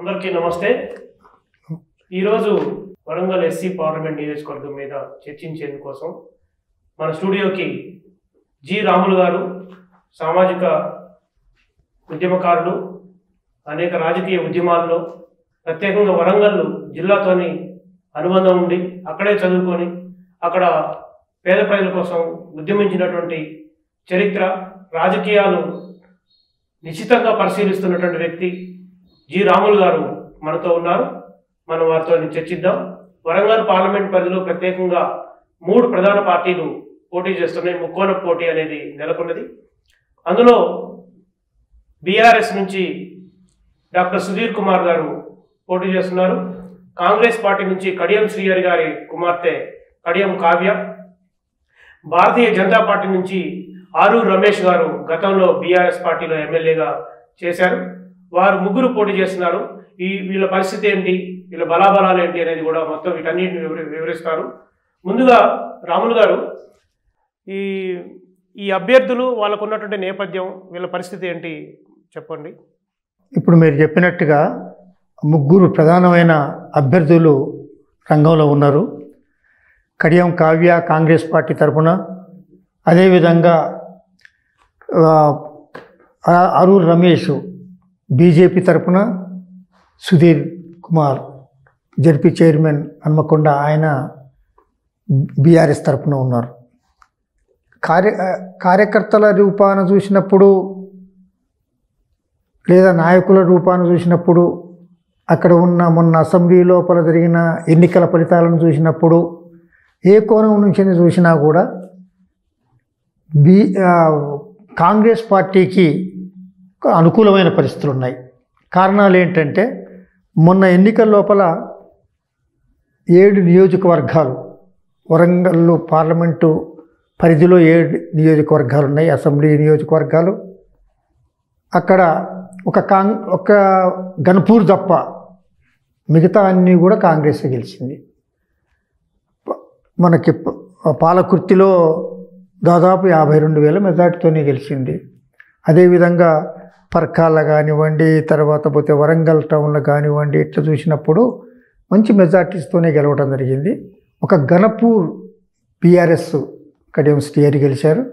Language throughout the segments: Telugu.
అందరికీ నమస్తే. ఈరోజు వరంగల్ ఎస్సీ పార్లమెంట్ నియోజకవర్గం మీద చర్చించేందుకోసం మన స్టూడియోకి జి రాములు గారు, సామాజిక ఉద్యమకారులు, అనేక రాజకీయ ఉద్యమాల్లో ప్రత్యేకంగా వరంగల్ జిల్లాతోని అనుబంధం ఉండి అక్కడే చదువుకొని అక్కడ పేద ప్రజల కోసం ఉద్యమించినటువంటి చరిత్ర, రాజకీయాలు నిశ్చితంగా పరిశీలిస్తున్నటువంటి వ్యక్తి జి రాములు గారు మనతో ఉన్నారు. మనం వారితో చర్చిద్దాం. వరంగల్ పార్లమెంట్ పరిధిలో ప్రత్యేకంగా 3 ప్రధాన పార్టీలు పోటీ చేస్తున్నాయి. ముక్కోన పోటీ అనేది నెలకొన్నది. అందులో బీఆర్ఎస్ నుంచి డాక్టర్ సుధీర్ కుమార్ గారు పోటీ చేస్తున్నారు. కాంగ్రెస్ పార్టీ నుంచి కడియం శ్రీహరి గారి కుమార్తె కడియం కావ్య, భారతీయ జనతా పార్టీ నుంచి ఆరూర్ రమేష్ గారు గతంలో బీఆర్ఎస్ పార్టీలో ఎమ్మెల్యేగా చేశారు. వారు ముగ్గురు పోటీ చేస్తున్నారు. వీళ్ళ పరిస్థితి ఏంటి, వీళ్ళ బలాబలాలు ఏంటి అనేది కూడా మొత్తం వీటన్నిటిని వివరిస్తారు. ముందుగా రాములు గారు, ఈ అభ్యర్థులు వాళ్ళకు ఉన్నటువంటి నేపథ్యం, వీళ్ళ పరిస్థితి ఏంటి చెప్పండి. ఇప్పుడు మీరు చెప్పినట్టుగా ముగ్గురు ప్రధానమైన అభ్యర్థులు రంగంలో ఉన్నారు. కడియం కావ్య కాంగ్రెస్ పార్టీ తరఫున, అదేవిధంగా ఆరూర్ రమేష్ బీజేపీ తరఫున, సుధీర్ కుమార్ జడ్పీ చైర్మన్ హన్మకొండ ఆయన బీఆర్ఎస్ తరఫున ఉన్నారు. కార్యకర్తల రూపాన చూసినప్పుడు లేదా నాయకుల రూపాన చూసినప్పుడు, అక్కడ ఉన్న మొన్న అసెంబ్లీ లోపల జరిగిన ఎన్నికల ఫలితాలను చూసినప్పుడు, ఏ కోణం నుంచి చూసినా కూడా కాంగ్రెస్ పార్టీకి అనుకూలమైన పరిస్థితులు ఉన్నాయి. కారణాలు ఏంటంటే, మొన్న ఎన్నికల లోపల 7 నియోజకవర్గాలు, వరంగల్ పార్లమెంటు పరిధిలో 7 నియోజకవర్గాలు ఉన్నాయి, అసెంబ్లీ నియోజకవర్గాలు. అక్కడ ఒక గన్పూర్ తప్ప మిగతా అన్నీ కూడా కాంగ్రెస్ గెలిచింది. మనకి పాలకుర్తిలో దాదాపు 52,000 మెజార్టీతోనే గెలిచింది. అదేవిధంగా పర్కాల కానివ్వండి, తర్వాత పోతే వరంగల్ టౌన్లో కానివ్వండి, ఇట్లా చూసినప్పుడు మంచి మెజార్టీస్తోనే గెలవడం జరిగింది. ఒక గణపూర్ బీఆర్ఎస్ కడియం శ్రీహరి గెలిచారు.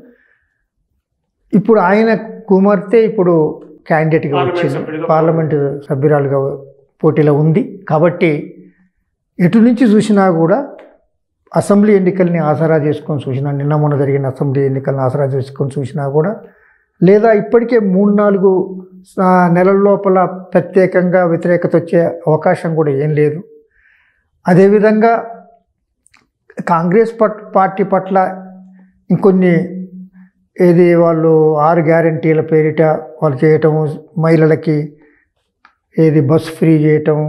ఇప్పుడు ఆయన కుమార్తె ఇప్పుడు క్యాండిడేట్గా వచ్చింది, పార్లమెంటు సభ్యురాలుగా పోటీలో ఉంది. కాబట్టి ఎటు నుంచి చూసినా కూడా అసెంబ్లీ ఎన్నికల్ని ఆసరా చేసుకొని చూసినా, నిన్న మొన్న జరిగిన అసెంబ్లీ ఎన్నికలను ఆసరా చేసుకొని చూసినా కూడా, లేదా ఇప్పటికే 3-4 నెలల లోపల ప్రత్యేకంగా వ్యతిరేకత వచ్చే అవకాశం కూడా ఏం లేదు. అదేవిధంగా కాంగ్రెస్ పార్టీ పట్ల ఇంకొన్ని వాళ్ళు 6 గ్యారంటీల పేరిట వాళ్ళు చేయటం, మహిళలకి బస్ ఫ్రీ చేయటం,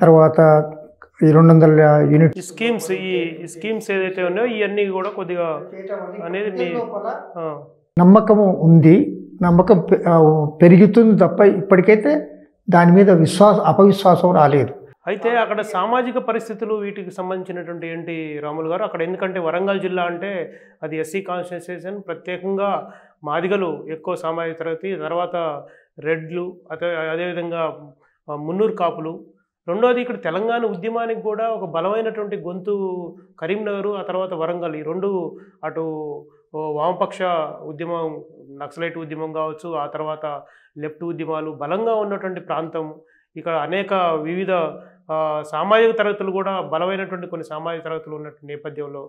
తర్వాత ఈ 200 యూనిట్ స్కీమ్స్ ఏదైతే ఉన్నాయో ఇవన్నీ కూడా కొద్దిగా అనేది నమ్మకము ఉంది. నమ్మకం పెరుగుతుంది తప్ప ఇప్పటికైతే దాని మీద అపవిశ్వాసం రాలేదు. అయితే అక్కడ సామాజిక పరిస్థితులు వీటికి సంబంధించినటువంటి ఏంటి రాములు గారు అక్కడ? ఎందుకంటే వరంగల్ జిల్లా అంటే అది ఎస్సీ కాన్స్టిట్యూషన్, ప్రత్యేకంగా మాదిగలు ఎక్కువ సామాజిక తరగతి, తర్వాత రెడ్లు, అదేవిధంగా మున్నూరు కాపులు. రెండోది ఇక్కడ తెలంగాణ ఉద్యమానికి కూడా ఒక బలమైనటువంటి గొంతు కరీంనగర్, ఆ తర్వాత వరంగల్. ఈ 2 అటు వామపక్ష ఉద్యమం, నక్సలైట్ ఉద్యమం కావచ్చు, ఆ తర్వాత లెఫ్ట్ ఉద్యమాలు బలంగా ఉన్నటువంటి ప్రాంతం. ఇక్కడ అనేక వివిధ సామాజిక తరగతులు కూడా బలమైనటువంటి కొన్ని సామాజిక తరగతులు ఉన్నటువంటి నేపథ్యంలో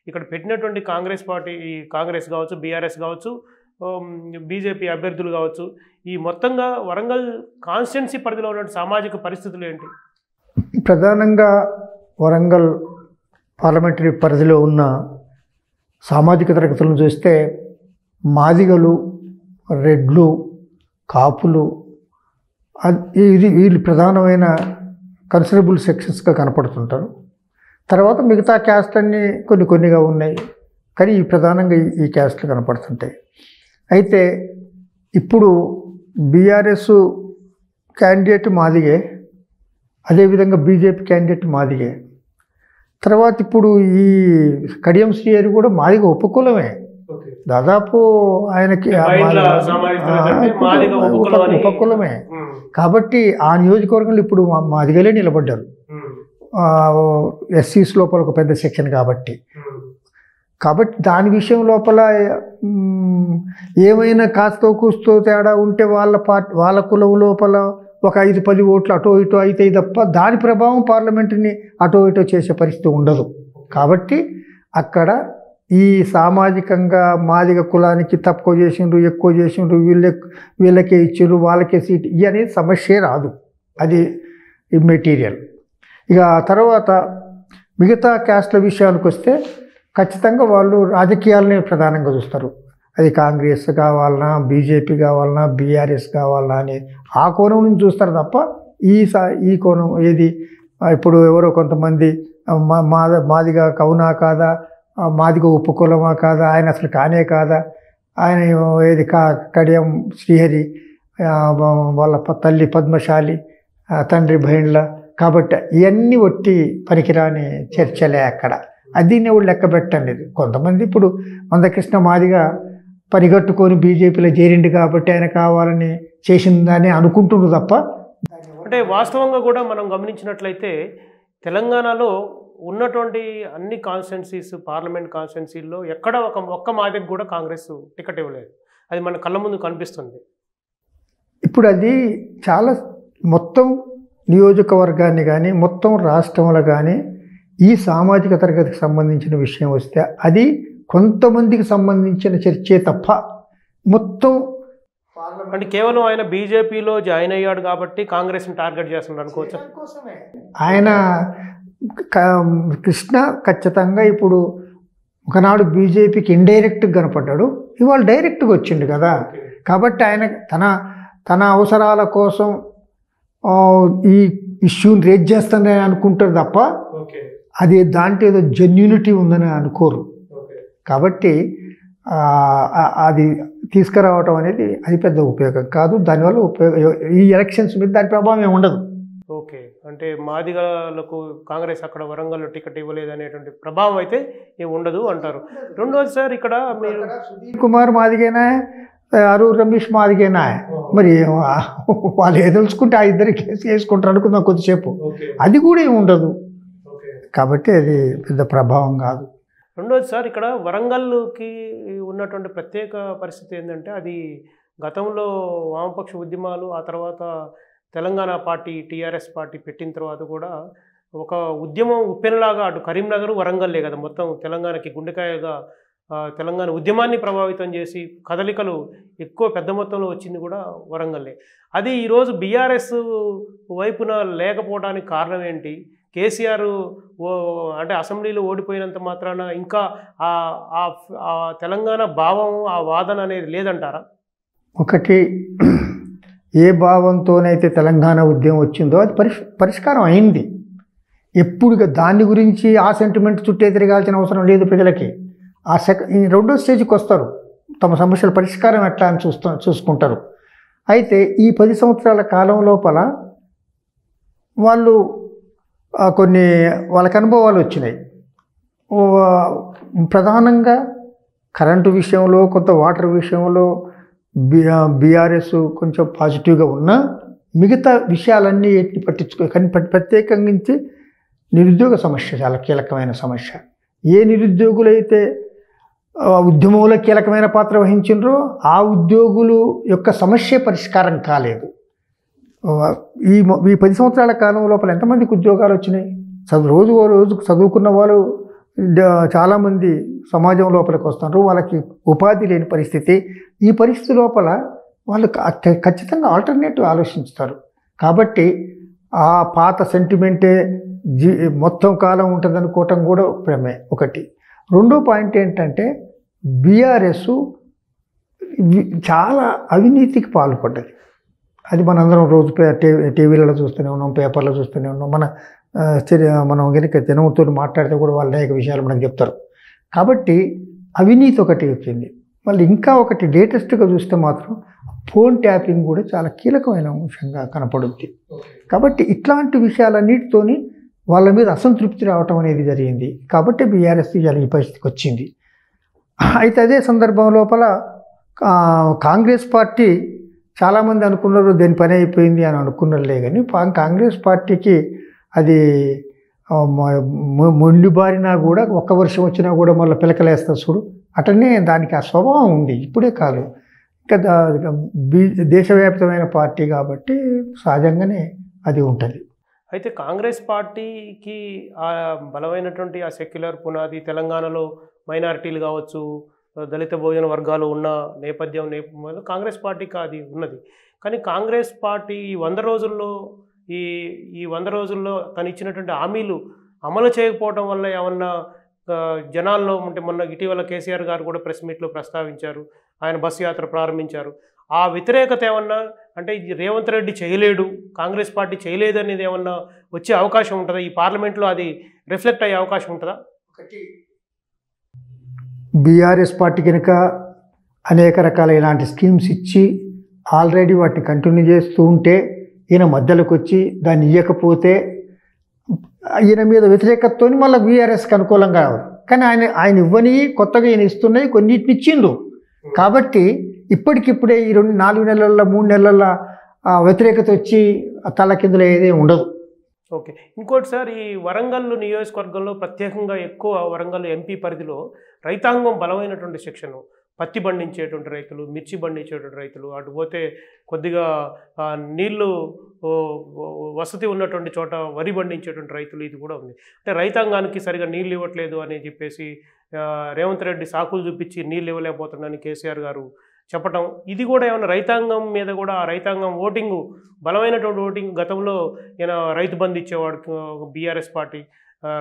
ఇక్కడ పెట్టినటువంటి కాంగ్రెస్ పార్టీ, ఈ కాంగ్రెస్ కావచ్చు, బీఆర్ఎస్ కావచ్చు, బీజేపీ అభ్యర్థులు కావచ్చు, ఈ మొత్తంగా వరంగల్ కాన్స్టిట్యున్సీ పరిధిలో ఉన్న సామాజిక పరిస్థితులు ఏంటి? ప్రధానంగా వరంగల్ పార్లమెంటరీ పరిధిలో ఉన్న సామాజిక తరగతులను చూస్తే మాదిగలు, రెడ్లు, కాపులు వీళ్ళు ప్రధానమైన కన్సిడరబుల్ సెక్షన్స్గా కనపడుతుంటారు. తర్వాత మిగతా క్యాస్ట్ అన్నీ కొన్నిగా ఉన్నాయి, కానీ ప్రధానంగా ఈ క్యాస్ట్లు కనపడుతుంటాయి. అయితే ఇప్పుడు బీఆర్ఎస్ క్యాండిడేట్ మాదిగే, అదేవిధంగా బీజేపీ క్యాండిడేట్ మాదిగే. తర్వాత ఇప్పుడు ఈ కడియం శ్రీహరి కూడా మాదిగ ఉపకులమే, దాదాపు ఆయనకి ఉపకులమే. కాబట్టి ఆ నియోజకవర్గంలో ఇప్పుడు మాదిగలే నిలబడ్డారు. ఎస్సీస్ లోపల ఒక పెద్ద సెక్షన్ కాబట్టి దాని విషయం లోపల ఏమైనా కాస్తో కూస్తో తేడా ఉంటే వాళ్ళ కులం లోపల ఒక 5-10 ఓట్లు అటో ఇటో అయితే తప్ప దాని ప్రభావం పార్లమెంటుని అటో ఇటో చేసే పరిస్థితి ఉండదు. కాబట్టి అక్కడ ఈ సామాజికంగా మాదిగ కులానికి తక్కువ చేసిండ్రు, ఎక్కువ చేసిండ్రు, వీళ్ళకే ఇచ్చిండ్రు, వాళ్ళకే సీట్ ఇవి అనేది సమస్యే రాదు. అది మెటీరియల్. ఇక తర్వాత మిగతా క్యాస్ట్ల విషయానికి వస్తే ఖచ్చితంగా వాళ్ళు రాజకీయాలనే ప్రధానంగా చూస్తారు. అది కాంగ్రెస్ కావాలన్నా, బీజేపీ కావాలన్నా, బీఆర్ఎస్ కావాలన్నా అని ఆ కోణం నుంచి చూస్తారు తప్ప ఈ కోణం ఏది ఇప్పుడు ఎవరో కొంతమంది మాదిగా కవునా కాదా, మాదిగా ఉపకులమా కాదా, ఆయన అసలు కానే కాదా, ఆయన ఏది కడియం శ్రీహరి, వాళ్ళ తల్లి పద్మశాలి, తండ్రి భైండ్ల, కాబట్టి ఇవన్నీ ఒట్టి పనికిరాని చర్చలే అక్కడ. అది ఎవడు లెక్క పెట్టండి. కొంతమంది ఇప్పుడు మందకృష్ణ మాదిగా పనిగట్టుకొని బీజేపీలో చేరిండు కాబట్టి ఆయన కావాలని చేసిందని అనుకుంటున్నారు తప్ప. అంటే వాస్తవంగా కూడా మనం గమనించినట్లయితే తెలంగాణలో ఉన్నటువంటి అన్ని కాన్స్టిట్యున్సీస్, పార్లమెంట్ కాన్స్టిట్యున్సీల్లో ఎక్కడ ఒక్క మాదికి కూడా కాంగ్రెస్ టికెట్ ఇవ్వలేదు. అది మన కళ్ళ ముందు కనిపిస్తుంది. ఇప్పుడు అది చాలా మొత్తం నియోజకవర్గాన్ని కానీ మొత్తం రాష్ట్రంలో కానీ ఈ సామాజిక తరగతికి సంబంధించిన విషయం వస్తే అది కొంతమందికి సంబంధించిన చర్చే తప్ప మొత్తం అంటే కేవలం ఆయన బీజేపీలో జాయిన్ అయ్యాడు కాబట్టి కాంగ్రెస్ని టార్గెట్ చేస్తున్నారు అనుకోవచ్చు. ఆయన కృష్ణ ఖచ్చితంగా ఇప్పుడు ఒకనాడు బీజేపీకి ఇండైరెక్ట్గా కనపడ్డాడు, ఇవాళ డైరెక్ట్గా వచ్చిండు కదా. కాబట్టి ఆయన తన అవసరాల కోసం ఈ ఇష్యూని రేజ్ చేస్తానని అనుకుంటారు తప్ప అది దాంట్లో ఏదో జెన్యూనిటీ ఉందని అనుకోరు. కాబట్టి అది తీసుకురావటం అనేది అది పెద్ద ఉపయోగం కాదు. దానివల్ల ఈ ఎలక్షన్స్ మీద దాని ప్రభావం ఏమి ఉండదు. ఓకే, అంటే మాదిగలకు కాంగ్రెస్ అక్కడ వరంగల్లో టికెట్ ఇవ్వలేదు అనేటువంటి ప్రభావం అయితే ఏమి ఉండదు అంటారు. రెండోది సార్, ఇక్కడ మీరు సుధీర్ కుమార్ మాదిగేనా, అరూర్ రమేష్ మాదిగేనా, మరి వాళ్ళు ఏదలుచుకుంటే ఆ ఇద్దరు కేసు వేసుకుంటారు అనుకుందాం కొద్దిసేపు, అది కూడా ఏమి ఉండదు. కాబట్టి అది పెద్ద ప్రభావం కాదు. రెండోది సార్, ఇక్కడ వరంగల్కి ఉన్నటువంటి ప్రత్యేక పరిస్థితి ఏంటంటే అది గతంలో వామపక్ష ఉద్యమాలు, ఆ తర్వాత తెలంగాణ పార్టీ టీఆర్ఎస్ పార్టీ పెట్టిన తర్వాత కూడా ఒక ఉద్యమం ఉప్పెనలాగా అటు కరీంనగర్, వరంగల్లే కదా మొత్తం తెలంగాణకి గుండెకాయగా తెలంగాణ ఉద్యమాన్ని ప్రభావితం చేసి కదలికలు ఎక్కువ పెద్ద మొత్తంలో వచ్చింది కూడా వరంగల్లే. అది ఈరోజు బీఆర్ఎస్ వైపున లేకపోవడానికి కారణం ఏంటి? కేసీఆర్ అంటే అసెంబ్లీలో ఓడిపోయినంత మాత్రాన ఇంకా ఆ తెలంగాణ భావం, ఆ వాదన అనేది లేదంటారా? ఒకటి, ఏ భావంతోనైతే తెలంగాణ ఉద్యమం వచ్చిందో అది పరిష్కారం అయింది. ఎప్పుడు దాని గురించి ఆ సెంటిమెంట్ చుట్టే తిరగాల్సిన అవసరం లేదు ప్రజలకి. ఈ రెండో స్టేజ్కి వస్తారు, తమ సమస్యల పరిష్కారం ఎట్లా అని చూసుకుంటారు. అయితే ఈ 10 సంవత్సరాల కాలం లోపల వాళ్ళు కొన్ని వాళ్ళకి అనుభవాలు వచ్చినాయి. ప్రధానంగా కరెంటు విషయంలో, కొంత వాటర్ విషయంలో బీఆర్ఎస్ కొంచెం పాజిటివ్గా ఉన్నా మిగతా విషయాలన్నీ పట్టించుకో. కానీ ప్రత్యేకించి నిరుద్యోగ సమస్య చాలా కీలకమైన సమస్య. ఏ నిరుద్యోగులైతే ఉద్యమంలో కీలకమైన పాత్ర వహించినరో ఆ ఉద్యోగులు యొక్క సమస్య పరిష్కారం కాలేదు. ఈ 10 సంవత్సరాల కాలం లోపల ఎంతమందికి ఉద్యోగాలు వచ్చినాయి? రోజుకు చదువుకున్న వాళ్ళు చాలామంది సమాజం లోపలికి వస్తున్నారు, వాళ్ళకి ఉపాధి లేని పరిస్థితి. ఈ పరిస్థితి లోపల వాళ్ళు ఖచ్చితంగా ఆల్టర్నేటివ్ ఆలోచిస్తారు. కాబట్టి ఆ పాత సెంటిమెంటే మొత్తం కాలం ఉంటుంది అనుకోవటం కూడా ప్రమే ఒకటి. రెండో పాయింట్ ఏంటంటే బీఆర్ఎస్ చాలా అవినీతికి పాల్పడ్డది. అది మనందరం రోజు టీవీలలో చూస్తూనే ఉన్నాం, పేపర్లో చూస్తూనే ఉన్నాం. మనం కనుక జనంతో మాట్లాడితే కూడా వాళ్ళు అనేక విషయాలు మనకు చెప్తారు. కాబట్టి అవినీతి ఒకటి వచ్చింది. మళ్ళీ ఇంకా ఒకటి లేటెస్ట్గా చూస్తే మాత్రం ఫోన్ ట్యాపింగ్ కూడా చాలా కీలకమైన అంశంగా కనపడుద్ది. కాబట్టి ఇట్లాంటి విషయాలన్నిటితోని వాళ్ళ మీద అసంతృప్తి రావటం అనేది జరిగింది. కాబట్టి బీఆర్ఎస్ ఈ పరిస్థితికి వచ్చింది. అయితే అదే సందర్భం లోపల కాంగ్రెస్ పార్టీ చాలామంది అనుకున్నారు దేని పని అయిపోయింది అని అనుకున్నారులే కానీ కాంగ్రెస్ పార్టీకి అది మొండిబారినా కూడా ఒక్క వర్షం వచ్చినా కూడా మళ్ళీ పిలకలేస్తారు చూడు, అటనే దానికి ఆ స్వభావం ఉంది. ఇప్పుడే కాదు, ఇంకా దేశవ్యాప్తమైన పార్టీ కాబట్టి సహజంగానే అది ఉంటుంది. అయితే కాంగ్రెస్ పార్టీకి ఆ బలమైనటువంటి ఆ సెక్యులర్ పునాది తెలంగాణలో మైనారిటీలు కావచ్చు, దళిత భోజన వర్గాలు ఉన్న నేపథ్యం కాంగ్రెస్ పార్టీకి అది ఉన్నది. కానీ కాంగ్రెస్ పార్టీ ఈ 100 రోజుల్లో ఈ 100 రోజుల్లో తను ఇచ్చినటువంటి హామీలు అమలు చేయకపోవడం వల్ల ఏమన్నా జనాల్లో అంటే మొన్న ఇటీవల కేసీఆర్ గారు కూడా ప్రెస్ మీట్లో ప్రస్తావించారు, ఆయన బస్సు యాత్ర ప్రారంభించారు. ఆ వ్యతిరేకత ఏమన్నా అంటే రేవంత్ రెడ్డి చేయలేడు, కాంగ్రెస్ పార్టీ చేయలేదు అనేది ఏమన్నా వచ్చే అవకాశం ఉంటుందా? ఈ పార్లమెంట్లో అది రిఫ్లెక్ట్ అయ్యే అవకాశం ఉంటుందా? బీఆర్ఎస్ పార్టీ కనుక అనేక రకాల ఇలాంటి స్కీమ్స్ ఇచ్చి ఆల్రెడీ వాటిని కంటిన్యూ చేస్తూ ఉంటే ఈయన మధ్యలోకి వచ్చి దాన్ని ఇవ్వకపోతే ఈయన మీద వ్యతిరేకతతో మళ్ళీ బీఆర్ఎస్కి అనుకూలంగా రావాలి. కానీ ఆయన ఇవ్వని కొత్తగా ఈయన ఇస్తున్నాయి, కొన్నిటిని ఇచ్చిండు. కాబట్టి ఇప్పటికిప్పుడే ఈ 4 నెలల 3 నెలల వ్యతిరేకత వచ్చి తల కిందలో ఏదే ఉండదు. ఓకే. ఇంకోటి సార్, ఈ వరంగల్ నియోజకవర్గంలో ప్రత్యేకంగా ఎక్కువ వరంగల్ ఎంపీ పరిధిలో రైతాంగం బలమైనటువంటి సెక్షను, పత్తి పండించేటువంటి రైతులు, మిర్చి పండించేటువంటి రైతులు, అటు పోతే కొద్దిగా నీళ్లు వసతి ఉన్నటువంటి చోట వరి పండించేటువంటి రైతులు, ఇది కూడా ఉంది. అంటే రైతాంగానికి సరిగా నీళ్ళు ఇవ్వట్లేదు అని చెప్పేసి రేవంత్ రెడ్డి సాకులు చూపించి నీళ్ళు ఇవ్వలేకపోతున్నాడని కేసీఆర్ గారు చెప్పటం, ఇది కూడా ఏమైనా రైతాంగం మీద కూడా ఆ రైతాంగం ఓటింగు బలమైనటువంటి ఓటింగ్ గతంలో ఈయన రైతు బంధు ఇచ్చేవాడు బీఆర్ఎస్ పార్టీ,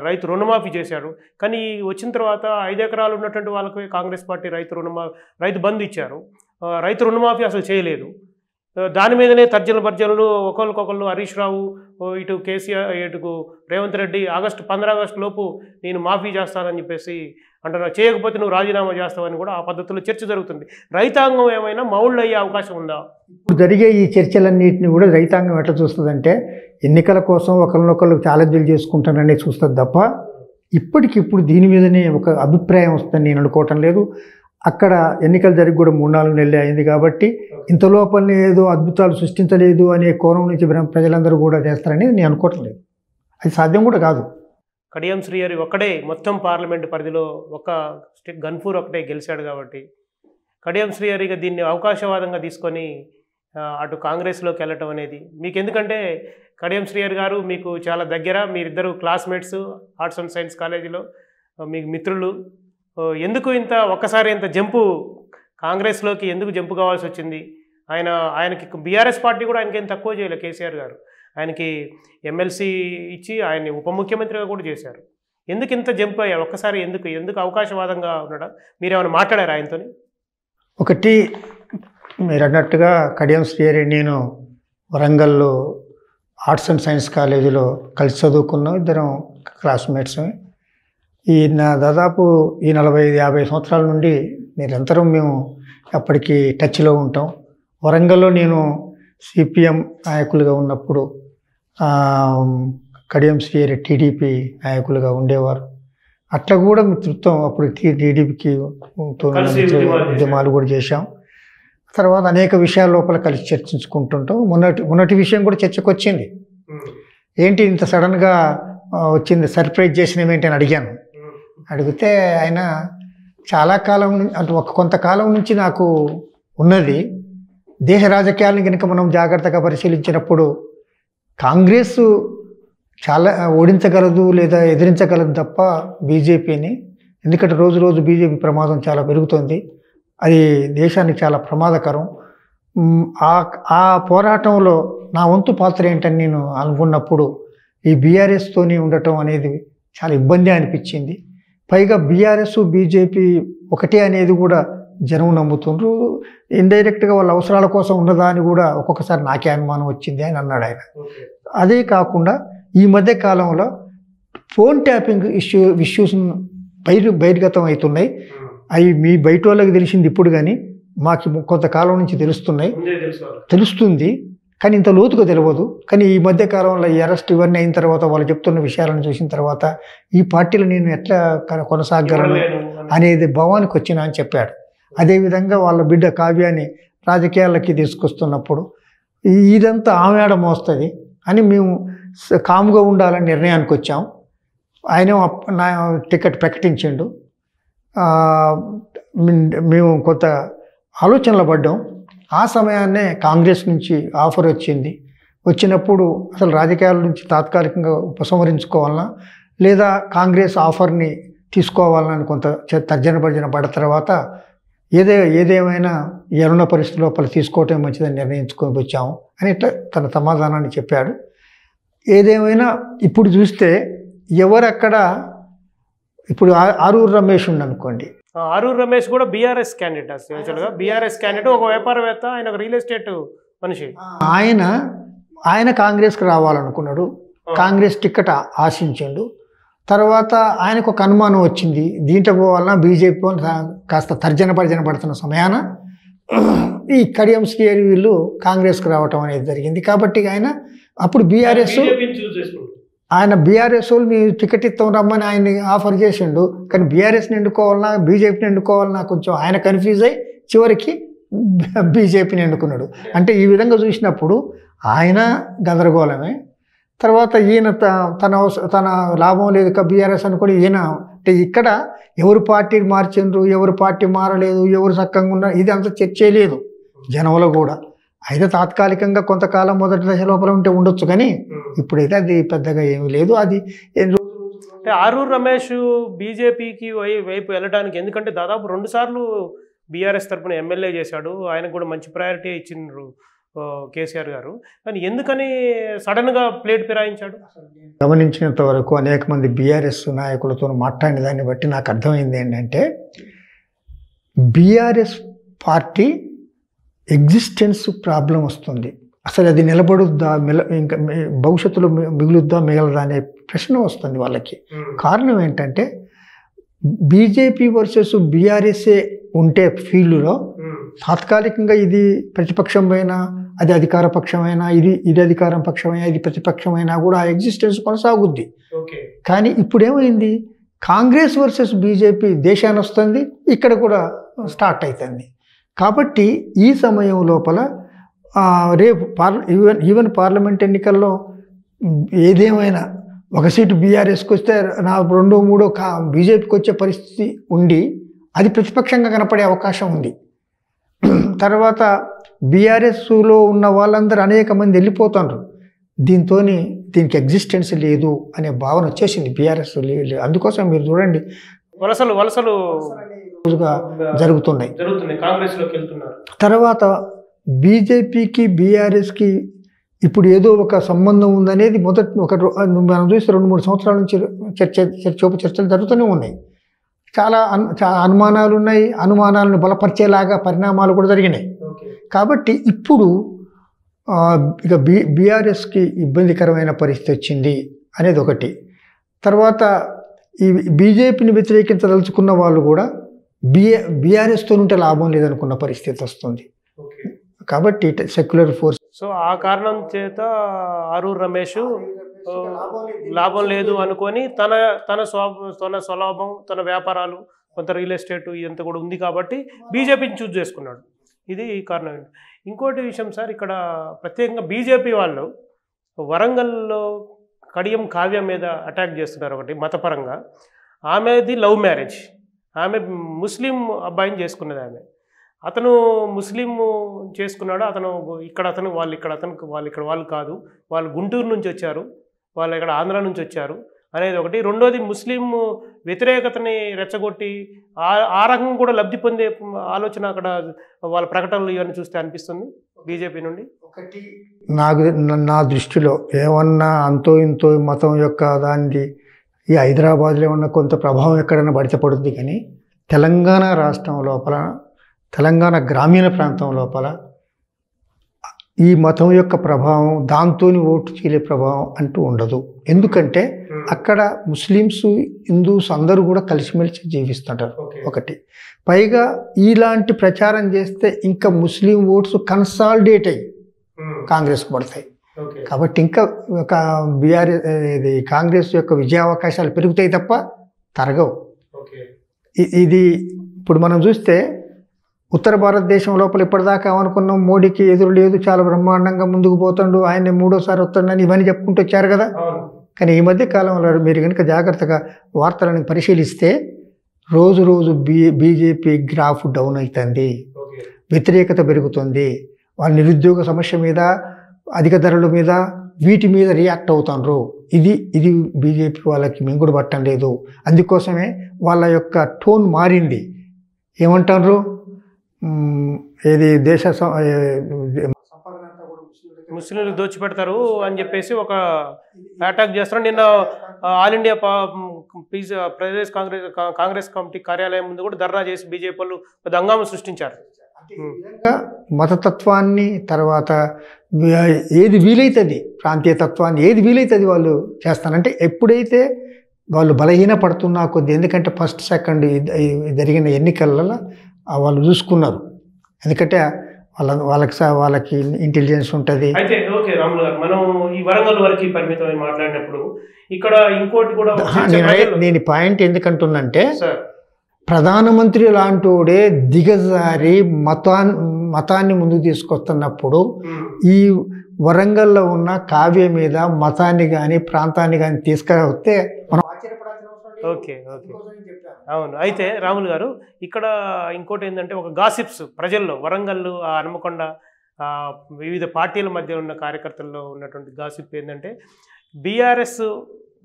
రైతు రుణమాఫీ చేశాడు. కానీ వచ్చిన తర్వాత 5 ఎకరాలు ఉన్నటువంటి వాళ్ళకి కాంగ్రెస్ పార్టీ రైతు బంధు ఇచ్చారు, రైతు రుణమాఫీ అసలు చేయలేదు. దాని మీదనే తర్జన భర్జనలు, ఒకరికొకళ్ళు హరీష్ రావు ఇటు కేసీఆర్ ఇటు రేవంత్ రెడ్డి 15 ఆగస్టు లోపు నేను మాఫీ చేస్తానని చెప్పేసి అంటున్నారు. చేయకపోతే నువ్వు రాజీనామా చేస్తావని కూడా ఆ పద్ధతిలో చర్చ జరుగుతుంది. రైతాంగం ఏమైనా మౌళ్ళు అయ్యే అవకాశం ఉందా? ఇప్పుడు జరిగే ఈ చర్చలన్నింటినీ కూడా రైతాంగం ఎట్లా చూస్తుందంటే ఎన్నికల కోసం ఒకరినొకరు ఛాలెంజ్లు చేసుకుంటానని చూస్తుంది తప్ప ఇప్పటికిప్పుడు దీని మీదనే ఒక అభిప్రాయం వస్తుందని నేను అనుకోవటం లేదు. అక్కడ ఎన్నికలు జరిగి కూడా 3-4 నెలలే అయింది కాబట్టి ఇంత లోపలనే ఏదో అద్భుతాలు సృష్టించలేదు అనే కోణం నుంచి ప్రజలందరూ కూడా చేస్తారని నేను అనుకోవటం లేదు. అది సాధ్యం కూడా కాదు. కడియం శ్రీహరి ఒక్కడే మొత్తం పార్లమెంటు పరిధిలో ఒక గన్పూర్ ఒకటే గెలిచాడు కాబట్టి కడియం శ్రీహరిగా దీన్ని అవకాశవాదంగా తీసుకొని అటు కాంగ్రెస్లోకి వెళ్ళటం అనేది మీకు, ఎందుకంటే కడియం శ్రీహరి గారు మీకు చాలా దగ్గర, మీరిద్దరు క్లాస్మేట్స్ ఆర్ట్స్ అండ్ సైన్స్ కాలేజీలో, మీకు మిత్రులు. ఎందుకు ఒక్కసారి ఇంత జంపు కాంగ్రెస్లోకి ఎందుకు జంపు కావాల్సి వచ్చింది? ఆయనకి బీఆర్ఎస్ పార్టీ కూడా ఆయనకి ఏం తక్కువ చేయలేదు. కేసీఆర్ గారు ఆయనకి ఎమ్మెల్సీ ఇచ్చి ఆయన్ని ఉప ముఖ్యమంత్రిగా కూడా చేశారు. ఎందుకు ఇంత జంప్ అయ్యారు ఒక్కసారి? ఎందుకు అవకాశవాదంగా ఉన్నాడా? మీరేమైనా మాట్లాడారు ఆయనతో? ఒకటి మీరు అన్నట్టుగా కడియం శ్రీహరి నేను వరంగల్లో ఆర్ట్స్ అండ్ సైన్స్ కాలేజీలో కలిసి చదువుకున్నాం, ఇద్దరం క్లాస్మేట్స్. దాదాపు ఈ 45-50 సంవత్సరాల నుండి నిరంతరం మేము అప్పటికి టచ్లో ఉంటాం. వరంగల్లో నేను సిపిఎం నాయకులుగా ఉన్నప్పుడు కడియం శ్రీహరి టీడీపీ నాయకులుగా ఉండేవారు. అట్లా కూడా మిత్రుత్వం అప్పుడు టీడీపీకి ఉద్యమాలు కూడా చేశాం. తర్వాత అనేక విషయాల లోపల కలిసి చర్చించుకుంటుంటాం. మొన్నటి విషయం కూడా చర్చకు వచ్చింది. ఏంటి ఇంత సడన్గా వచ్చింది, సర్ప్రైజ్ చేసినవేంటి అని అడిగాను. అడిగితే ఆయన చాలా కాలం అంటే కొంతకాలం నుంచి నాకు ఉన్నది, దేశ రాజకీయాలను కనుక మనం జాగ్రత్తగా పరిశీలించినప్పుడు కాంగ్రెస్ చాలా ఓడించగలదు లేదా ఎదిరించగలదు తప్ప బీజేపీని. ఎందుకంటే రోజు రోజు బీజేపీ ప్రమాదం చాలా పెరుగుతుంది, అది దేశానికి చాలా ప్రమాదకరం. ఆ పోరాటంలో నా వంతు పాత్ర ఏంటని నేను అనుకున్నప్పుడు ఈ బీఆర్ఎస్తోనే ఉండటం అనేది చాలా ఇబ్బంది అనిపించింది. పైగా బీఆర్ఎస్ బీజేపీ ఒకటే అనేది కూడా జనం నమ్ముతుండ్రు. ఇండైరెక్ట్గా వాళ్ళ అవసరాల కోసం ఉన్నదా అని కూడా ఒక్కొక్కసారి నాకే అనుమానం వచ్చింది అని అన్నాడు ఆయన. అదే కాకుండా ఈ మధ్య కాలంలో ఫోన్ ట్యాపింగ్ ఇష్యూస్ బహిర్గతం అవుతున్నాయి. అవి మీ బయట వాళ్ళకి తెలిసింది ఇప్పుడు, కానీ మాకు కొంతకాలం నుంచి తెలుస్తుంది, కానీ ఇంత లోతుగా తెలియదు. కానీ ఈ మధ్య కాలంలో ఈ అరెస్ట్ ఇవన్నీ అయిన తర్వాత వాళ్ళు చెప్తున్న విషయాలను చూసిన తర్వాత ఈ పార్టీలో నేను ఎట్లా కొనసాగలను అనేది భావానికి వచ్చినా అని చెప్పాడు. అదేవిధంగా వాళ్ళ బిడ్డ కావ్యాన్ని రాజకీయాలకి తీసుకొస్తున్నప్పుడు ఇదంతా ఆమెడ మోస్తుంది అని మేము కాముగా ఉండాలని నిర్ణయానికి వచ్చాం. ఆయన నా టికెట్ ప్రకటించిండు. మేము కొంత ఆలోచనలో పడ్డాం. ఆ సమయాన్నే కాంగ్రెస్ నుంచి ఆఫర్ వచ్చినప్పుడు అసలు రాజకీయాల నుంచి తాత్కాలికంగా ఉపసంహరించుకోవాలన్నా లేదా కాంగ్రెస్ ఆఫర్ని తీసుకోవాలని కొంత తర్జన భర్జన పడిన తర్వాత ఏదేమైనా ఎరుణ పరిస్థితి లోపల తీసుకోవటం మంచిదని నిర్ణయించుకొని వచ్చాము అని ఇట్లా తన సమాధానాన్ని చెప్పాడు. ఏదేమైనా ఇప్పుడు చూస్తే ఎవరక్కడ ఇప్పుడు ఆరూరు రమేష్ ఉందనుకోండి. ఆరూరు రమేష్ కూడా బీఆర్ఎస్ క్యాండిడేట్, యాక్చువల్గా బీఆర్ఎస్ క్యాండిడేట్, ఒక వ్యాపారవేత్త, ఆయన ఒక రియల్ ఎస్టేట్ మనిషి. ఆయన కాంగ్రెస్కి రావాలనుకున్నాడు, కాంగ్రెస్ టికెట్ ఆశించాడు. తర్వాత ఆయనకు ఒక అనుమానం వచ్చింది, దీంట్లో పోవాలన్నా బీజేపీ కాస్త తర్జన పడుతున్న సమయాన ఈ కడియం శ్రీహరి వీళ్ళు కాంగ్రెస్కి రావటం అనేది జరిగింది. కాబట్టి ఆయన అప్పుడు బీఆర్ఎస్ వాళ్ళు మీ టికెట్ ఇస్తాం రమ్మని ఆయన్ని ఆఫర్ చేసిండు. కానీ బీఆర్ఎస్ని ఎన్నుకోవాలన్నా బీజేపీని ఎన్నుకోవాలన్నా కొంచెం ఆయన కన్ఫ్యూజ్ అయ్యి చివరికి బీజేపీని ఎన్నుకున్నాడు. అంటే ఈ విధంగా చూసినప్పుడు ఆయన గందరగోళమే. తర్వాత ఈయన తన లాభం లేదు బీఆర్ఎస్ అనుకోని ఈయన అంటే ఇక్కడ ఎవరు పార్టీ మార్చిండ్రు, ఎవరు పార్టీ మారలేదు, ఎవరు చక్కగా ఉన్నారు, ఇది అంత చర్చే లేదు జనంలో కూడా. అయితే తాత్కాలికంగా కొంతకాలం మొదటి దశ లోపల ఉంటే ఉండొచ్చు, కానీ ఇప్పుడైతే అది పెద్దగా ఏమీ లేదు. అది అంటే ఆరూరు రమేష్ బీజేపీకి వైపు వెళ్ళడానికి, ఎందుకంటే దాదాపు 2 సార్లు బీఆర్ఎస్ తరఫున ఎమ్మెల్యే చేశాడు, ఆయనకు కూడా మంచి ప్రయారిటీ ఇచ్చిండ్రు కేసీఆర్ గారు. కానీ ఎందుకని సడన్గా ప్లేట్ ఫిరాయించాడు? గమనించినంత వరకు అనేక మంది బీఆర్ఎస్ నాయకులతో మాట్లాడిన దాన్ని బట్టి నాకు అర్థమైంది ఏంటంటే, బీఆర్ఎస్ పార్టీ ఎగ్జిస్టెన్స్ ప్రాబ్లం వస్తుంది. అసలు అది నిలబడుద్దా, ఇంకా భవిష్యత్తులో మిగలదా అనే ప్రశ్న వస్తుంది వాళ్ళకి. కారణం ఏంటంటే బీజేపీ వర్సెస్ బీఆర్ఎస్ఏ ఉంటే ఫీల్డ్లో తాత్కాలికంగా ఇది ప్రతిపక్షమైనా, అది అధికార పక్షమైనా, ఇది అధికార పక్షమైనా, ఇది ప్రతిపక్షమైనా కూడా ఆ ఎగ్జిస్టెన్స్ కొనసాగుద్ది. కానీ ఇప్పుడు ఏమైంది, కాంగ్రెస్ వర్సెస్ బీజేపీ దేశాన్ని వస్తుంది, ఇక్కడ కూడా స్టార్ట్ అవుతుంది. కాబట్టి ఈ సమయం లోపల రేపు ఈవెన్ పార్లమెంట్ ఎన్నికల్లో ఏదేమైనా ఒక సీటు బీఆర్ఎస్కి వస్తే 2, 3 బీజేపీకి వచ్చే పరిస్థితి ఉండి అది ప్రతిపక్షంగా కనపడే అవకాశం ఉంది. తర్వాత బీఆర్ఎస్లో ఉన్న వాళ్ళందరూ అనేక మంది వెళ్ళిపోతున్నారు. దీనికి ఎగ్జిస్టెన్స్ లేదు అనే భావన వచ్చేసింది బీఆర్ఎస్. అందుకోసం మీరు చూడండి వలసలు జరుగుతున్నాయి. కాంగ్రెస్లోకి వెళ్తున్నారు. తర్వాత బీజేపీకి బీఆర్ఎస్కి ఇప్పుడు ఏదో ఒక సంబంధం ఉందనేది మనం చూస్తే 2-3 సంవత్సరాల నుంచి చర్చలు జరుగుతూనే ఉన్నాయి. చాలా అనుమానాలు ఉన్నాయి, అనుమానాలను బలపరిచేలాగా పరిణామాలు కూడా జరిగినాయి. కాబట్టి ఇప్పుడు ఇక బీఆర్ఎస్కి ఇబ్బందికరమైన పరిస్థితి వచ్చింది అనేది ఒకటి. తర్వాత ఈ బీజేపీని వ్యతిరేకించదలుచుకున్న వాళ్ళు కూడా బీఆర్ఎస్తో ఉంటే లాభం లేదనుకున్న పరిస్థితి వస్తుంది. కాబట్టి సెక్యులర్ ఫోర్స్. సో ఆ కారణం చేత ఆరూరు రమేష్ లాభం లేదు అనుకొని తన స్వలాభం, తన వ్యాపారాలు, కొంత రియల్ ఎస్టేట్ ఇదంతా కూడా ఉంది కాబట్టి బీజేపీని చూస్ చేసుకున్నాడు. ఇది కారణం. ఇంకోటి విషయం సార్, ఇక్కడ ప్రత్యేకంగా బీజేపీ వాళ్ళు వరంగల్లో కడియం కావ్య మీద అటాక్ చేస్తున్నారు. ఒకటి మతపరంగా, ఆమెది లవ్ మ్యారేజ్, ఆమె ముస్లిం అబ్బాయిని చేసుకున్నది. అతను ముస్లిం చేసుకున్నాడు. వాళ్ళు కాదు, వాళ్ళు గుంటూరు నుంచి వచ్చారు, వాళ్ళు ఇక్కడ ఆంధ్ర నుంచి వచ్చారు అనేది ఒకటి. రెండోది, ముస్లిం వ్యతిరేకతని రెచ్చగొట్టి ఆ రకంగా కూడా లబ్ధి పొందే ఆలోచన అక్కడ వాళ్ళ ప్రకటనలు ఇవన్నీ చూస్తే అనిపిస్తుంది బీజేపీ నుండి. నా దృష్టిలో ఏమన్నా అంతో ఇంతో మతం యొక్క దాన్ని ఈ హైదరాబాద్లో ఉన్న కొంత ప్రభావం ఎక్కడైనా బయటపడుద్ది, కానీ తెలంగాణ రాష్ట్రం లోపల, తెలంగాణ గ్రామీణ ప్రాంతం లోపల ఈ మతం యొక్క ప్రభావం, దాంతో ఓటు చీలే ప్రభావం అంటూ ఉండదు. ఎందుకంటే అక్కడ ముస్లిమ్స్, హిందూస్ అందరూ కూడా కలిసిమెలిసి జీవిస్తుంటారు. ఒకటి, పైగా ఇలాంటి ప్రచారం చేస్తే ఇంకా ముస్లిం ఓట్స్ కన్సాలిడేట్ అయ్యి కాంగ్రెస్కు పడతాయి. కాబట్టి ఇంకా కాంగ్రెస్ యొక్క విజయావకాశాలు పెరుగుతాయి తప్ప తరగవు. ఇది ఇప్పుడు మనం చూస్తే ఉత్తర భారతదేశం లోపల ఇప్పటిదాకా ఏమనుకున్నాం, మోడీకి ఎదురు లేదు, చాలా బ్రహ్మాండంగా ముందుకు పోతాడు, ఆయన మూడోసారి వస్తాడని ఇవన్నీ చెప్పుకుంటూ వచ్చారు కదా. కానీ ఈ మధ్య కాలంలో మీరు కనుక జాగ్రత్తగా వార్తలను పరిశీలిస్తే రోజు రోజు బీజేపీ గ్రాఫ్ డౌన్ అవుతుంది, వ్యతిరేకత పెరుగుతుంది. వాళ్ళ నిరుద్యోగ సమస్య మీద, అధిక ధరల మీద, వీటి మీద రియాక్ట్ అవుతారు. ఇది బీజేపీ వాళ్ళకి మింగుడు పట్టం లేదు. అందుకోసమే వాళ్ళ యొక్క టోన్ మారింది. ఏమంటారు, ఏది దేశ ముస్లింలు దోచిపెడతారు అని చెప్పేసి ఒక అటాక్ చేస్తారు. నిన్న all India Pradesh Congress committee కార్యాలయం ముందు కూడా ధర్నా చేసి బీజేపీ వాళ్ళు పెద్ద హంగామా సృష్టించారు. మతతత్వాన్ని, తర్వాత ఏది వీలైతుంది ప్రాంతీయ తత్వాన్ని ఏది వీలైతుంది వాళ్ళు చేస్తానంటే, ఎప్పుడైతే వాళ్ళు బలహీన పడుతున్నా కొద్ది, ఎందుకంటే ఫస్ట్ సెకండ్ జరిగిన ఎన్నికలలో వాళ్ళు చూసుకున్నారు. ఎందుకంటే వాళ్ళకి ఇంటెలిజెన్స్ ఉంటుంది. అయితే ఓకే రాములు గారు, మనం ఈ వరంగల్ వరకు పరిమితమై మాట్లాడినప్పుడు ఇక్కడ ఇంకోటి కూడా నేను పాయింట్ ఎందుకంటున్నంటే, ప్రధానమంత్రి లాంటోడే దిగజారి మతాన్ని ముందుకు తీసుకొస్తున్నప్పుడు ఈ వరంగల్లో ఉన్న కావ్య మీద మతాన్ని కానీ ప్రాంతాన్ని కానీ తీసుకువస్తే మనం ఓకే ఓకే అవును. అయితే రాములు గారు, ఇక్కడ ఇంకోటి ఏంటంటే, ఒక గాసిప్స్ ప్రజల్లో వరంగల్, హనుమకొండ, వివిధ పార్టీల మధ్య ఉన్న కార్యకర్తల్లో ఉన్నటువంటి గాసిప్ ఏంటంటే, బీఆర్ఎస్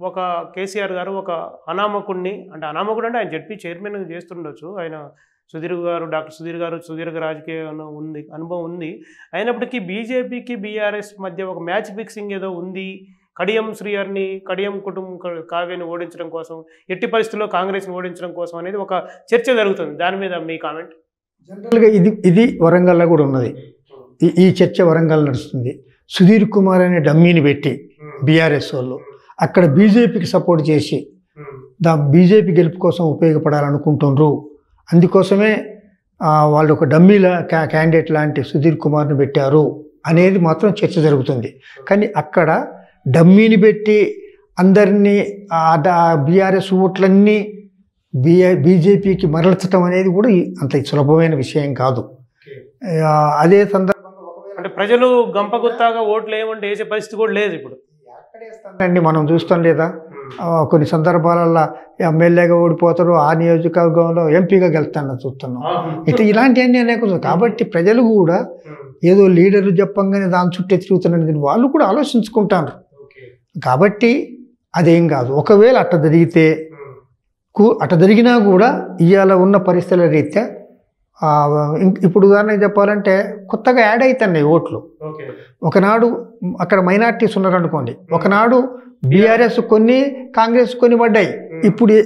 ఒక కేసీఆర్ గారు ఒక అనామకుడిని, అంటే అనామకుడు అంటే ఆయన జడ్పీ చైర్మన్ చేస్తుండొచ్చు, ఆయన డాక్టర్ సుధీర్ గారు సుదీర్ఘ రాజకీయ అనుభవం ఉంది. అయినప్పటికీ బీజేపీకి బీఆర్ఎస్ మధ్య ఒక మ్యాచ్ ఫిక్సింగ్ ఏదో ఉంది. కడియం కుటుంబం కావ్యాన్ని ఓడించడం కోసం, ఎట్టి పరిస్థితుల్లో కాంగ్రెస్ని ఓడించడం కోసం అనేది ఒక చర్చ జరుగుతుంది. దాని మీద మీ కామెంట్? జనరల్గా ఇది వరంగల్లో కూడా ఉన్నది. ఈ చర్చ వరంగల్ నడుస్తుంది. సుధీర్ కుమార్ అనే డమ్మీని పెట్టి బీఆర్ఎస్ వాళ్ళు అక్కడ బీజేపీకి సపోర్ట్ చేసి బీజేపీ గెలుపు కోసం ఉపయోగపడాలనుకుంటున్నారు. అందుకోసమే వాళ్ళు ఒక డమ్మీల క్యాండిడేట్ లాంటి సుధీర్ కుమార్ని పెట్టారు అనేది మాత్రం చర్చ జరుగుతుంది. కానీ అక్కడ డమ్మీని పెట్టి అందరినీ బీఆర్ఎస్ ఓట్లన్నీ బీజేపీకి మరల్చడం అనేది కూడా అంత సులభమైన విషయం కాదు. అదే సందర్భంగా అంటే ప్రజలు గంపగుత్తాగా ఓట్లు ఏమంటే వేసే పరిస్థితి కూడా లేదు ఇప్పుడు. అండి మనం చూస్తాం లేదా, కొన్ని సందర్భాలలో ఎమ్మెల్యేగా ఓడిపోతారు, ఆ నియోజకవర్గంలో ఎంపీగా గెలుస్తాను చూస్తున్నాం. ఇలాంటివన్నీ అనేక. కాబట్టి ప్రజలు కూడా ఏదో లీడర్లు చెప్పంగానే దాని చుట్టే తిరుగుతున్నది వాళ్ళు కూడా ఆలోచించుకుంటారు. కాబట్టి అదేం కాదు. ఒకవేళ అట్ట జరిగినా కూడా ఇవాళ ఉన్న పరిస్థితుల రీత్యా ఇప్పుడు ఉదాహరణకు చెప్పాలంటే కొత్తగా యాడ్ అవుతున్నాయి ఓట్లు. ఒకనాడు అక్కడ మైనార్టీస్ ఉన్నారనుకోండి, ఒకనాడు బీఆర్ఎస్ కొన్ని, కాంగ్రెస్ కొన్ని పడ్డాయి. ఇప్పుడు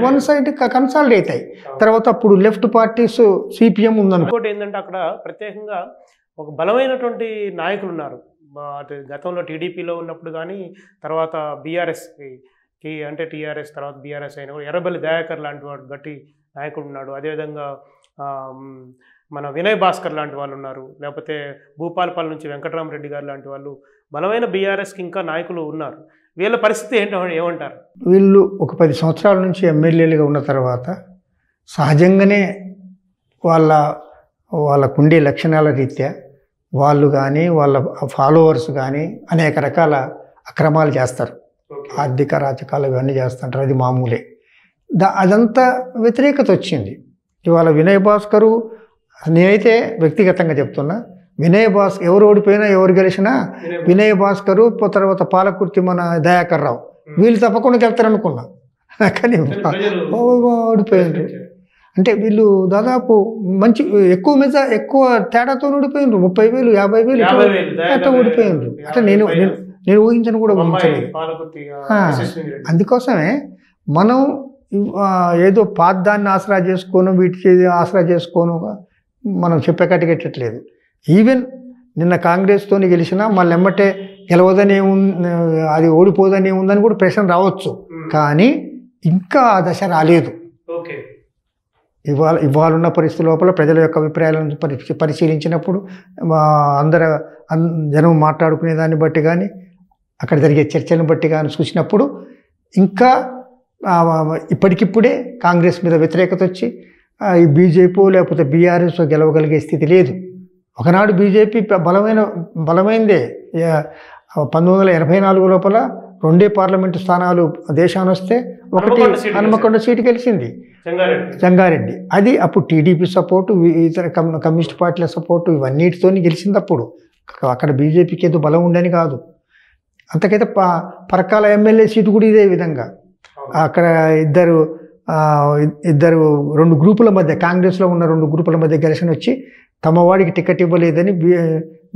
వన్ సైడ్ కన్సాలిడేట్ అవుతాయి. తర్వాత అప్పుడు లెఫ్ట్ పార్టీస్ సిపిఎం ఉందనుకో. ఇంకోటి ఏంటంటే అక్కడ ప్రత్యేకంగా ఒక బలమైనటువంటి నాయకులు ఉన్నారు. అటు గతంలో టీడీపీలో ఉన్నప్పుడు కానీ, తర్వాత బీఆర్ఎస్కి అంటే టీఆర్ఎస్ తర్వాత బీఆర్ఎస్ అయినా కూడా ఎర్రబెల్లి దయాకర్ లాంటి వాడు గట్టి నాయకుడు ఉన్నాడు. అదేవిధంగా మన వినయ్ భాస్కర్ లాంటి వాళ్ళు ఉన్నారు. లేకపోతే భూపాలపల్లి నుంచి వెంకటరామరెడ్డి గారు లాంటి వాళ్ళు బలమైన బీఆర్ఎస్కి ఇంకా నాయకులు ఉన్నారు. వీళ్ళ పరిస్థితి ఏమంటారు? వీళ్ళు ఒక 10 సంవత్సరాల నుంచి ఎమ్మెల్యేలుగా ఉన్న తర్వాత సహజంగానే వాళ్ళకుండే లక్షణాల రీత్యా వాళ్ళు కానీ వాళ్ళ ఫాలోవర్స్ కానీ అనేక రకాల అక్రమాలు చేస్తారు. ఆర్థిక రాజకాలు ఇవన్నీ చేస్తుంటారు. అది మామూలే. అదంతా వ్యతిరేకత వచ్చింది. ఇవాళ వినయ్ భాస్కరు, నేనైతే వ్యక్తిగతంగా చెప్తున్నా, వినయ్ భాస్కర్ ఎవరు ఓడిపోయినా ఎవరు గెలిచినా వినయ్ భాస్కరు తర్వాత పాలకుర్తి మన దయాకర్ రావు వీళ్ళు తప్పకుండా గెలుతారనుకున్నా. కానీ ఓడిపోయినారు. అంటే వీళ్ళు దాదాపు మంచి ఎక్కువ తేడాతో ఓడిపోయినారు. 30,000 50,000 అట్లా ఓడిపోయినారు. అట్లా నేను ఊహించను కూడా ఊహించలేదు. అందుకోసమే మనం ఏదో పాదాన్ని ఆసరా చేసుకోను, వీటికి ఆసరా చేసుకోను మనం చెప్పేకట్టుగెట్టట్లేదు. ఈవెన్ నిన్న కాంగ్రెస్తో గెలిచినా మళ్ళీ ఎమ్మటే గెలవదనే అది ఓడిపోదనే ఉందని కూడా ప్రశ్న రావచ్చు. కానీ ఇంకా ఆ దశ రాలేదు. ఇవాళ ఉన్న పరిస్థితి లోపల ప్రజల యొక్క అభిప్రాయాలను పరిశీలించినప్పుడు జనం మాట్లాడుకునే దాన్ని బట్టి కానీ, అక్కడ జరిగే చర్చలను బట్టి కానీ చూసినప్పుడు ఇంకా ఇప్పటికిప్పుడే కాంగ్రెస్ మీద వ్యతిరేకత వచ్చి ఈ బీజేపీ లేకపోతే బీఆర్ఎస్ గెలవగలిగే స్థితి లేదు. ఒకనాడు బీజేపీ బలమైందే. 1984 లోపల 2 పార్లమెంటు స్థానాలు దేశాన్ని వస్తే ఒకటి హనుమకొండ సీటు గెలిచింది జంగారెడ్డి. అది అప్పుడు టీడీపీ సపోర్టు, ఇతర కమ్యూనిస్ట్ పార్టీల సపోర్టు ఇవన్నిటితో గెలిచింది. అప్పుడు అక్కడ బీజేపీకి ఏదో బలం ఉండని కాదు. అంతకైతే పరకాల ఎమ్మెల్యే సీటు కూడా ఇదే విధంగా. అక్కడ ఇద్దరు 2 గ్రూపుల మధ్య, కాంగ్రెస్లో ఉన్న 2 గ్రూపుల మధ్య ఘర్షణ వచ్చి తమ వాడికి టికెట్ ఇవ్వలేదని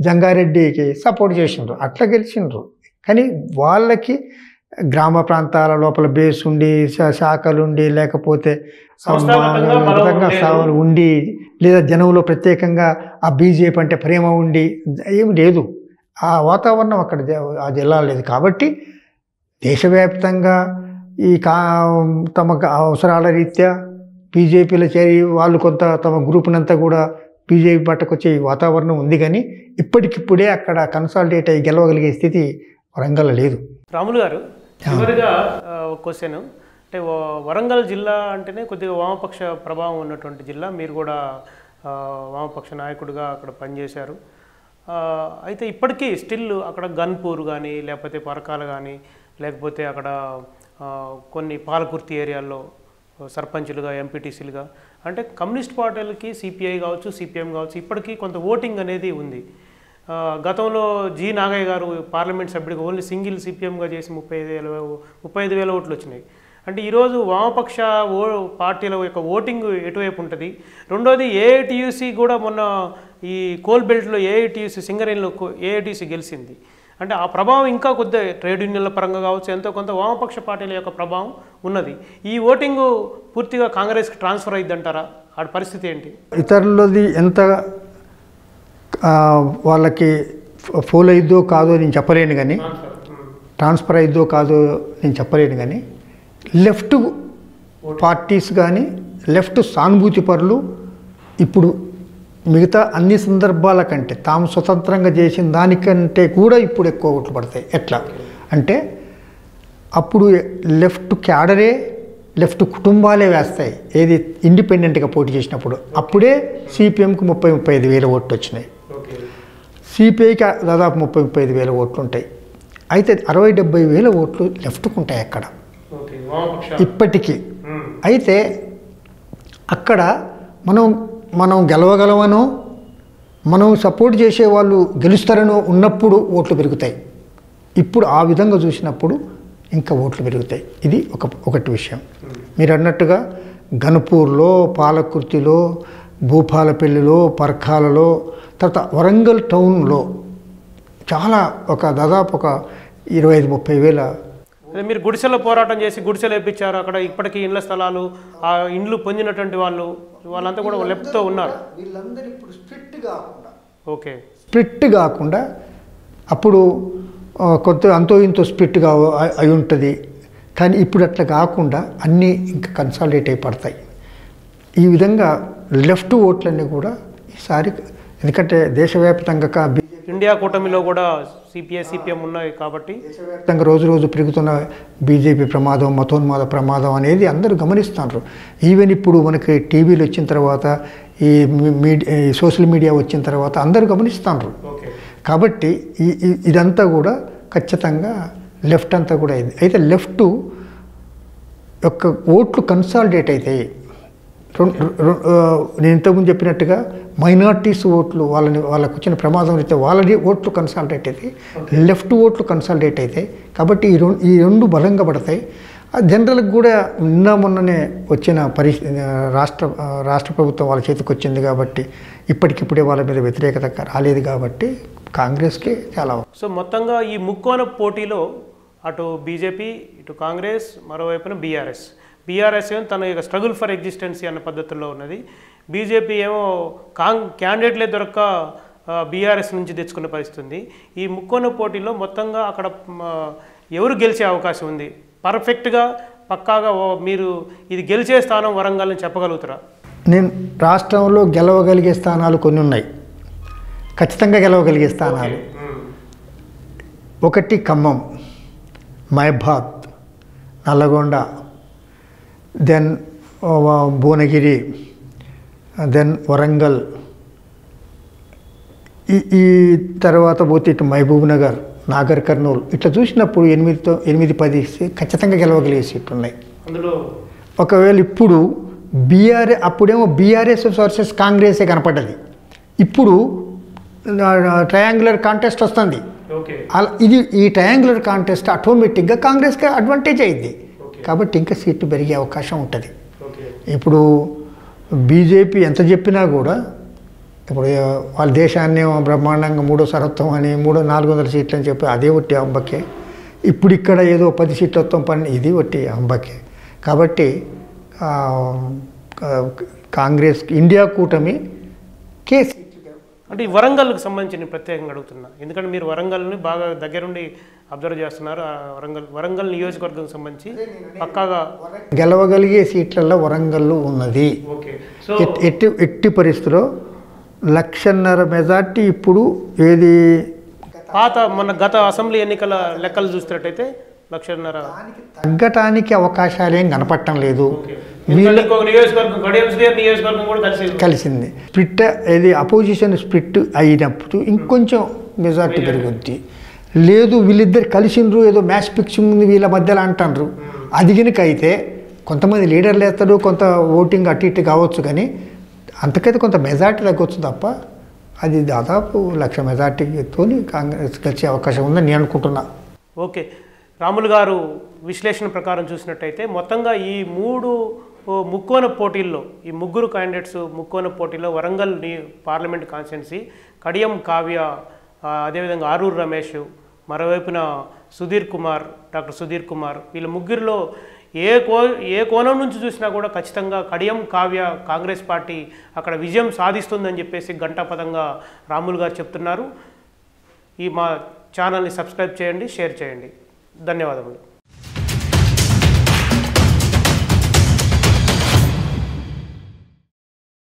జంగారెడ్డికి సపోర్ట్ చేసిండ్రు, అట్లా గెలిచిండ్రు. కానీ వాళ్ళకి గ్రామ ప్రాంతాల లోపల బేస్ ఉండి, శాఖలుండి, లేకపోతే ఉండి, లేదా జనంలో ప్రత్యేకంగా ఆ బీజేపీ అంటే ప్రేమ ఉండి ఏమి లేదు. ఆ వాతావరణం అక్కడ ఆ జిల్లాలో లేదు. కాబట్టి దేశవ్యాప్తంగా ఈ తమ అవసరాల రీత్యా బీజేపీలో చేరి వాళ్ళు కొంత తమ గ్రూపునంతా కూడా బీజేపీ పట్టుకొచ్చే వాతావరణం ఉంది. కానీ ఇప్పటికిప్పుడే అక్కడ కన్సాలిడేట్ అయ్యి గెలవగలిగే స్థితి వరంగల్ లేదు. రాములు గారు, చివరిగా క్వశ్చన్ అంటే వరంగల్ జిల్లా అంటేనే కొద్దిగా వామపక్ష ప్రభావం ఉన్నటువంటి జిల్లా. మీరు కూడా వామపక్ష నాయకుడిగా అక్కడ పనిచేశారు. అయితే ఇప్పటికీ స్టిల్ అక్కడ గన్పూర్ కానీ, లేకపోతే పరకాల కానీ, లేకపోతే అక్కడ కొన్ని పాలకుర్తి ఏరియాల్లో సర్పంచులుగా, ఎంపీటీసీలుగా అంటే కమ్యూనిస్ట్ పార్టీలకి సిపిఐ కావచ్చు, సిపిఎం కావచ్చు, ఇప్పటికీ కొంత ఓటింగ్ అనేది ఉంది. గతంలో జి నాగయ్య గారు పార్లమెంట్ సభ్యుడిగా ఓన్లీ సింగిల్ సిపిఎంగా చేసి 35,000 ఓట్లు వచ్చినాయి. అంటే ఈరోజు వామపక్ష పార్టీల యొక్క ఓటింగ్ ఎటువైపు ఉంటుంది? రెండోది ఏఐటియుసి కూడా మొన్న ఈ కోల్ బెల్ట్లో ఏఐటియుసి సింగరేణిలో ఏఐటియుసి గెలిచింది. అంటే ఆ ప్రభావం ఇంకా కొద్దిగా ట్రేడ్ యూనియన్ల పరంగా కావచ్చు, ఎంతో కొంత వామపక్ష పార్టీల యొక్క ప్రభావం ఉన్నది. ఈ ఓటింగ్ పూర్తిగా కాంగ్రెస్కి ట్రాన్స్ఫర్ అయ్యిద్ది అంటారా? ఆ పరిస్థితి ఏంటి? ఇతరులది ఎంత వాళ్ళకి ఫోల్ అయిద్దో కాదో నేను చెప్పలేను, కానీ ట్రాన్స్ఫర్ అయిద్దో కాదో నేను చెప్పలేను. కానీ లెఫ్ట్ పార్టీస్ కానీ, లెఫ్ట్ సానుభూతి పరులు ఇప్పుడు మిగతా అన్ని సందర్భాల కంటే తాము స్వతంత్రంగా చేసిన దానికంటే కూడా ఇప్పుడు ఎక్కువ ఓట్లు పడతాయి. ఎట్లా అంటే అప్పుడు లెఫ్ట్ క్యాడరే, లెఫ్ట్ కుటుంబాలే వేస్తాయి. ఏది ఇండిపెండెంట్గా పోటీ చేసినప్పుడు అప్పుడే సిపిఎంకి 30-35 ఓట్లు వచ్చినాయి, సిపిఐకి దాదాపు 30-35 ఓట్లు ఉంటాయి. అయితే 60-70 ఓట్లు లెఫ్ట్కు ఉంటాయి అక్కడ ఇప్పటికీ. అయితే అక్కడ మనం గెలవగలమనో, మనం సపోర్ట్ చేసే వాళ్ళు గెలుస్తారనో ఉన్నప్పుడు ఓట్లు పెరుగుతాయి. ఇప్పుడు ఆ విధంగా చూసినప్పుడు ఇంకా ఓట్లు పెరుగుతాయి. ఇది ఒకటి విషయం. మీరు అన్నట్టుగా గన్పూర్లో, పాలకుర్తిలో, భూపాలపల్లిలో, పర్ఖాలలో, తర్వాత వరంగల్ టౌన్లో చాలా దాదాపు 25-30 వేల. మీరు గుడిసెలో పోరాటం చేసి గుడిసెలు వేయించారు. అక్కడ ఇప్పటికీ ఇండ్ల స్థలాలు, ఆ ఇండ్లు పొందినటువంటి వాళ్ళంతా కూడా లెఫ్ట్తో ఉన్నారు. వీళ్ళందరూ ఇప్పుడు స్ప్లిట్ కాకుండా అప్పుడు కొంత అంతో ఇంతో స్ప్లిట్గా అయి ఉంటుంది. కానీ ఇప్పుడు అట్లా కాకుండా అన్నీ ఇంకా కన్సాలిడేట్ అయిపడతాయి. ఈ విధంగా లెఫ్ట్ ఓట్లన్నీ కూడా ఈసారి, ఎందుకంటే దేశవ్యాప్తంగా ఇండియా కూటమిలో కూడా సిపిఐ, సిపిఎం ఉన్నాయి కాబట్టి దేశవ్యాప్తంగా రోజు పెరుగుతున్న బీజేపీ ప్రమాదం, మతోన్మాద ప్రమాదం అనేది అందరూ గమనిస్తున్నారు. ఈవెన్ ఇప్పుడు మనకి టీవీలు వచ్చిన తర్వాత, ఈ సోషల్ మీడియా వచ్చిన తర్వాత అందరూ గమనిస్తున్నారు. కాబట్టి ఇదంతా కూడా ఖచ్చితంగా లెఫ్ట్ అంతా కూడా అయింది. అయితే లెఫ్ట్ యొక్క ఓట్లు కన్సాలిడేట్ అవుతాయి. నేను ఇంతకుముందు చెప్పినట్టుగా మైనార్టీస్ ఓట్లు వాళ్ళకు వచ్చిన ప్రమాదం అయితే వాళ్ళది ఓట్లు కన్సాలిడేట్ అవుతాయి, లెఫ్ట్ ఓట్లు కన్సాలిడేట్ అవుతాయి. కాబట్టి ఈ రెండు బలంగా పడతాయి. జనరల్కి కూడా మొన్ననే వచ్చిన రాష్ట్ర ప్రభుత్వం వాళ్ళ చేతికి వచ్చింది కాబట్టి ఇప్పటికిప్పుడే వాళ్ళ మీద వ్యతిరేకత రాలేదు కాబట్టి కాంగ్రెస్కి చాలా. సో మొత్తంగా ఈ ముక్కోన పోటీలో అటు బీజేపీ, ఇటు కాంగ్రెస్, మరోవైపున బీఆర్ఎస్ ఏమో తన యొక్క స్ట్రగుల్ ఫర్ ఎగ్జిస్టెన్సీ అన్న పద్ధతుల్లో ఉన్నది. బీజేపీ ఏమో క్యాండిడేట్లే దొరక్క బీఆర్ఎస్ నుంచి తెచ్చుకునే పరిస్థితి ఉంది. ఈ ముక్కోన పోటీలో మొత్తంగా అక్కడ ఎవరు గెలిచే అవకాశం ఉంది? పర్ఫెక్ట్గా పక్కాగా మీరు ఇది గెలిచే స్థానం వరంగల్ అని చెప్పగలుగుతారా? నేను రాష్ట్రంలో గెలవగలిగే స్థానాలు కొన్ని ఉన్నాయి, ఖచ్చితంగా గెలవగలిగే స్థానాలు. ఒకటి ఖమ్మం, మహబాద్, నల్లగొండ, దెన్ భువనగిరి, దెన్ వరంగల్, ఈ తర్వాత పోతే ఇటు మహబూబ్ నగర్, నాగర్ కర్నూలు ఇట్లా చూసినప్పుడు 8-10 ఖచ్చితంగా గెలవగలిగే సీట్లు ఉన్నాయి అందులో. ఒకవేళ ఇప్పుడు అప్పుడేమో బీఆర్ఎస్ వర్సెస్ కాంగ్రెసే కనపడ్డది, ఇప్పుడు ట్రయాంగులర్ కాంటెస్ట్ వస్తుంది. ఈ ట్రయాంగులర్ కాంటెస్ట్ ఆటోమేటిక్గా కాంగ్రెస్కి అడ్వాంటేజ్ అయింది కాబట్టి ఇంకా సీట్లు పెరిగే అవకాశం ఉంటుంది. ఇప్పుడు బీజేపీ ఎంత చెప్పినా కూడా ఇప్పుడు వాళ్ళ దేశాన్ని బ్రహ్మాండంగా 3వ సర్వత్వం అని 400 సీట్లు అని చెప్పి అదే ఒట్టి అంబకే. ఇప్పుడు ఇక్కడ ఏదో 10 సీట్లు వస్తాం పని ఇది ఒట్టి అంబకే. కాబట్టి కాంగ్రెస్ ఇండియా కూటమి కేసు. అంటే ఈ వరంగల్కి సంబంధించి ప్రత్యేకంగా అడుగుతున్నా, ఎందుకంటే మీరు వరంగల్ని బాగా దగ్గరుండి అబ్జర్వ్ చేస్తున్నారు. వరంగల్ నియోజకవర్గం సంబంధించి పక్కాగా గెలవగలిగే సీట్లలో వరంగల్లో ఉన్నది. ఎట్టి పరిస్థితిలో 1,50,000 మెజార్టీ. ఇప్పుడు ఏది మన గత అసెంబ్లీ ఎన్నికల లెక్కలు చూసినట్టయితే 1,50,000 తగ్గటానికి అవకాశాలు ఏం కనపడటం లేదు. కలిసింది స్ప్లిట్, ఏది అపోజిషన్ స్ప్లిట్ అయినప్పుడు ఇంకొంచెం మెజార్టీ పెరుగుద్ది. లేదు వీళ్ళిద్దరు కలిసిండ్రు ఏదో మ్యాచ్ ఫిక్సింగ్ ఉంది వీళ్ళ మధ్యలో అంటారు, అది కనుక అయితే కొంతమంది లీడర్లు వేస్తారు, కొంత ఓటింగ్ అటు ఇటు కావచ్చు, కానీ అంతకైతే కొంత మెజార్టీ తగ్గొచ్చు తప్ప అది దాదాపు 1,00,000 మెజార్టీతో కాంగ్రెస్ గెలిచే అవకాశం ఉందని నేను అనుకుంటున్నా. ఓకే, రాములు గారు విశ్లేషణ ప్రకారం చూసినట్టయితే మొత్తంగా ఈ 3 ముక్కోన పోటీల్లో, ఈ 3 క్యాండిడేట్స్ ముక్కోన పోటీల్లో వరంగల్ పార్లమెంట్ కాన్స్టిట్యున్సీ కడియం కావ్య, అదేవిధంగా ఆరూరు రమేష్, మరోవైపున డాక్టర్ సుధీర్ కుమార్, వీళ్ళ ముగ్గురిలో ఏ కోణం నుంచి చూసినా కూడా ఖచ్చితంగా కడియం కావ్య కాంగ్రెస్ పార్టీ అక్కడ విజయం సాధిస్తుందని చెప్పేసి ఘంటాపథంగా రాములు గారు చెప్తున్నారు. మా ఛానల్ని సబ్స్క్రైబ్ చేయండి, షేర్ చేయండి. ధన్యవాదములు.